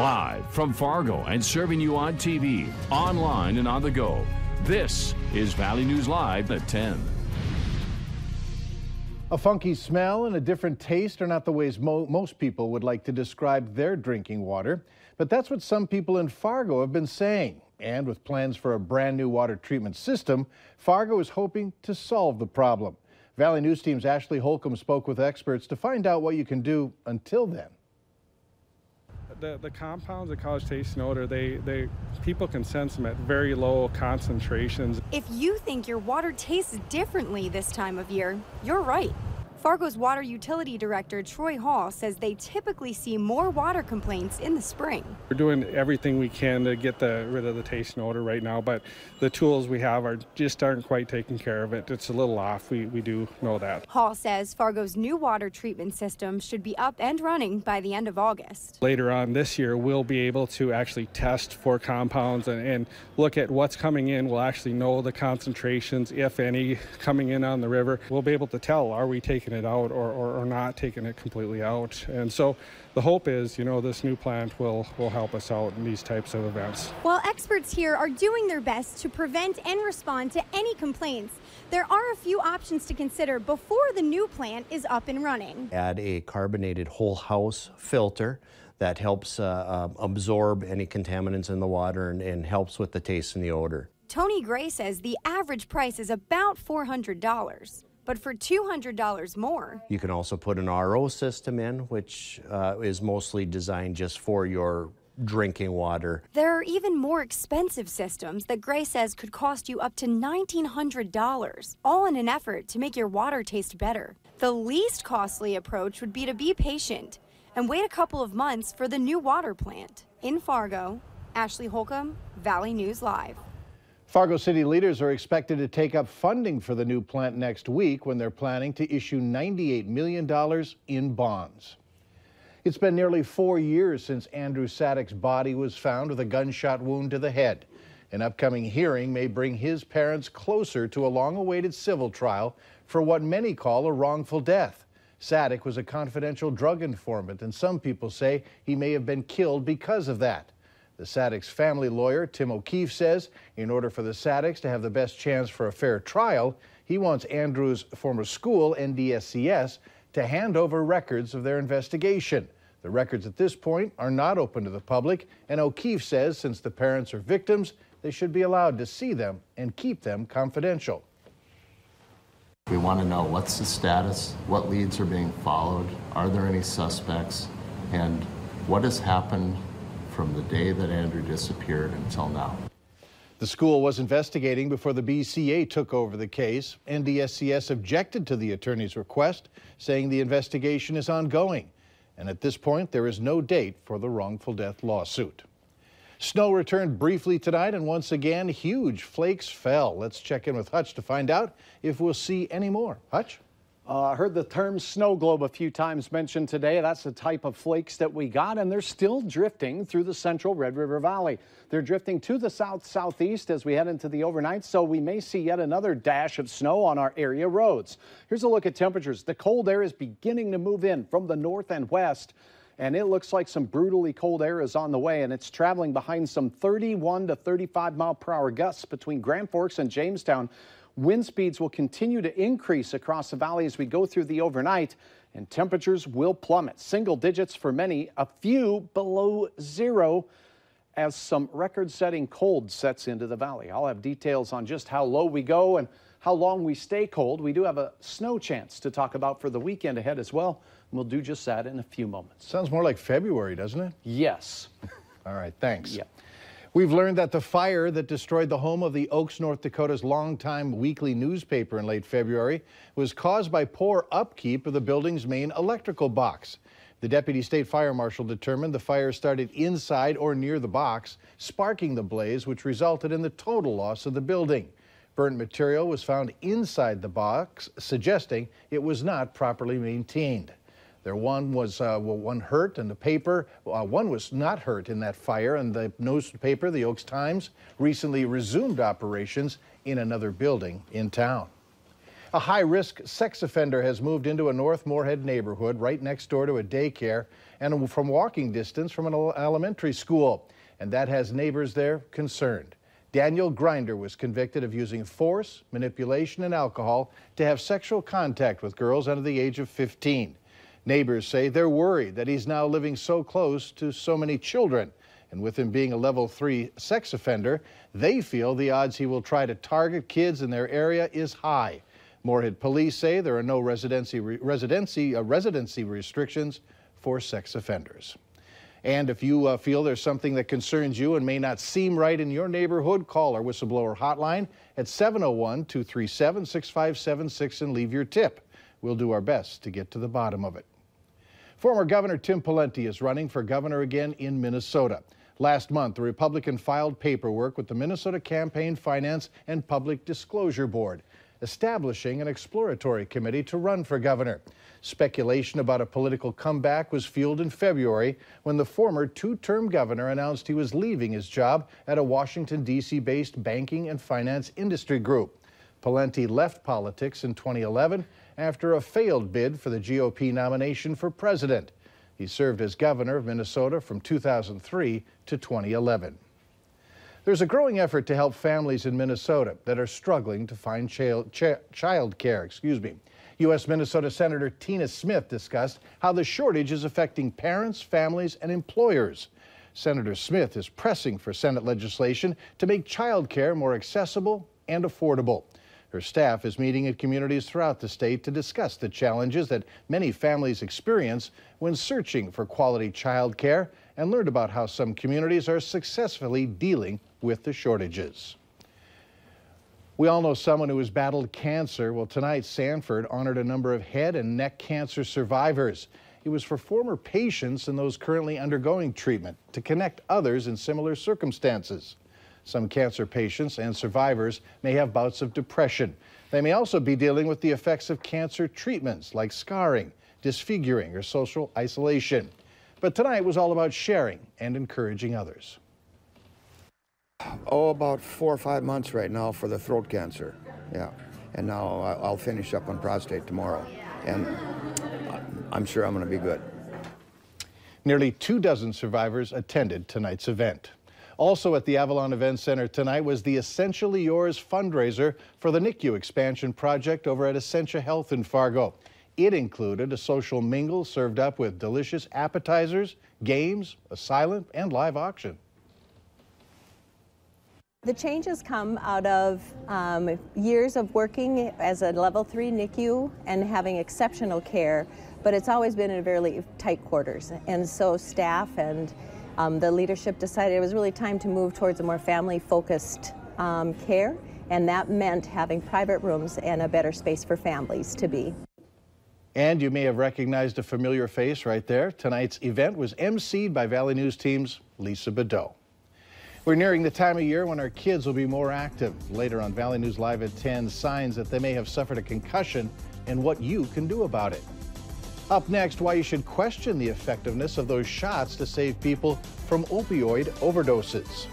Live from Fargo and serving you on TV, online, and on the go. This is Valley News Live at 10. A funky smell and a different taste are not the ways most people would like to describe their drinking water, but that's what some people in Fargo have been saying. And with plans for a brand new water treatment system, Fargo is hoping to solve the problem. Valley News Team's Ashley Holcomb spoke with experts to find out what you can do until then. The compounds that cause taste and odor, people can sense them at very low concentrations. If you think your water tastes differently this time of year, you're right. Fargo's Water Utility Director Troy Hall says they typically see more water complaints in the spring. We're doing everything we can to get rid of the taste and odor right now, but the tools we have aren't quite taking care of it. It's a little off, we do know that. Hall says Fargo's new water treatment system should be up and running by the end of August. Later on this year, we'll be able to actually test for compounds and look at what's coming in. We'll actually know the concentrations, if any, coming in on the river. We'll be able to tell, are we taking it out or not taking it completely out. And so the hope is, this new plant will help us out in these types of events. While experts here are doing their best to prevent and respond to any complaints, there are a few options to consider before the new plant is up and running. Add a carbonated whole house filter that helps absorb any contaminants in the water and helps with the taste and the odor. Tony Gray says the average price is about $400. But for $200 more. You can also put an RO system in, which is mostly designed just for your drinking water. There are even more expensive systems that Gray says could cost you up to $1,900, all in an effort to make your water taste better. The least costly approach would be to be patient and wait a couple of months for the new water plant. In Fargo, Ashley Holcomb, Valley News Live. Fargo city leaders are expected to take up funding for the new plant next week when they're planning to issue $98 million in bonds. It's been nearly 4 years since Andrew Sadek's body was found with a gunshot wound to the head. An upcoming hearing may bring his parents closer to a long-awaited civil trial for what many call a wrongful death. Sadek was a confidential drug informant, and some people say he may have been killed because of that. The Sadek's family lawyer, Tim O'Keefe, says in order for the Sadeks to have the best chance for a fair trial, he wants Andrew's former school, NDSCS, to hand over records of their investigation. The records at this point are not open to the public, and O'Keefe says since the parents are victims, they should be allowed to see them and keep them confidential. We want to know what's the status, what leads are being followed, are there any suspects, and what has happened from the day that Andrew disappeared until now. The school was investigating before the BCA took over the case. NDSCS objected to the attorney's request, saying the investigation is ongoing. And at this point, there is no date for the wrongful death lawsuit. Snow returned briefly tonight, and once again, huge flakes fell. Let's check in with Hutch to find out if we'll see any more. Hutch? I heard the term snow globe a few times mentioned today. That's the type of flakes that we got, and they're still drifting through the central Red River Valley. They're drifting to the south-southeast as we head into the overnight, so we may see yet another dash of snow on our area roads. Here's a look at temperatures. The cold air is beginning to move in from the north and west, and it looks like some brutally cold air is on the way, and it's traveling behind some 31 to 35 mile per hour gusts between Grand Forks and Jamestown. Wind speeds will continue to increase across the valley as we go through the overnight, and temperatures will plummet. Single digits for many, a few below zero as some record-setting cold sets into the valley. I'll have details on just how low we go and how long we stay cold. We do have a snow chance to talk about for the weekend ahead as well. And we'll do just that in a few moments. Sounds more like February, doesn't it? Yes. All right, thanks. Yeah. We've learned that the fire that destroyed the home of the Oaks, North Dakota's longtime weekly newspaper in late February was caused by poor upkeep of the building's main electrical box. The deputy state fire marshal determined the fire started inside or near the box, sparking the blaze, which resulted in the total loss of the building. Burnt material was found inside the box, suggesting it was not properly maintained. One was one hurt in the paper. One was not hurt in that fire, and the newspaper, the Oaks Times, recently resumed operations in another building in town. A high-risk sex offender has moved into a North Moorhead neighborhood right next door to a daycare and from walking distance from an elementary school. And that has neighbors there concerned. Daniel Grinder was convicted of using force, manipulation, and alcohol to have sexual contact with girls under the age of 15. Neighbors say they're worried that he's now living so close to so many children. And with him being a level 3 sex offender, they feel the odds he will try to target kids in their area is high. Moorhead police say there are no residency restrictions for sex offenders. And if you feel there's something that concerns you and may not seem right in your neighborhood, call our Whistleblower Hotline at 701-237-6576 and leave your tip. We'll do our best to get to the bottom of it. Former Governor Tim Pawlenty is running for governor again in Minnesota. Last month, the Republican filed paperwork with the Minnesota Campaign Finance and Public Disclosure Board, establishing an exploratory committee to run for governor. Speculation about a political comeback was fueled in February when the former two-term governor announced he was leaving his job at a Washington, D.C.-based banking and finance industry group. Pawlenty left politics in 2011 after a failed bid for the GOP nomination for president. He served as governor of Minnesota from 2003 to 2011. There's a growing effort to help families in Minnesota that are struggling to find child care. U.S. Minnesota Senator Tina Smith discussed how the shortage is affecting parents, families, and employers. Senator Smith is pressing for Senate legislation to make child care more accessible and affordable. Her staff is meeting in communities throughout the state to discuss the challenges that many families experience when searching for quality child care and learned about how some communities are successfully dealing with the shortages. We all know someone who has battled cancer. Well, tonight, Sanford honored a number of head and neck cancer survivors. It was for former patients and those currently undergoing treatment to connect others in similar circumstances. Some cancer patients and survivors may have bouts of depression. They may also be dealing with the effects of cancer treatments like scarring, disfiguring, or social isolation. But tonight was all about sharing and encouraging others. Oh, about 4 or 5 months right now for the throat cancer. Yeah. And now I'll finish up on prostate tomorrow. And I'm sure I'm going to be good. Nearly 24 survivors attended tonight's event. Also at the Avalon Event Center tonight was the Essentially Yours fundraiser for the NICU expansion project over at Essentia Health in Fargo. It included a social mingle served up with delicious appetizers, games, a silent and live auction. The changes come out of years of working as a level 3 NICU and having exceptional care, but it's always been in very tight quarters. And so staff and the leadership decided it was really time to move towards a more family-focused care, and that meant having private rooms and a better space for families to be. And you may have recognized a familiar face right there. Tonight's event was emceed by Valley News Team's Lisa Bedeau. We're nearing the time of year when our kids will be more active. Later on Valley News Live at 10, signs that they may have suffered a concussion and what you can do about it. Up next, why you should question the effectiveness of those shots to save people from opioid overdoses.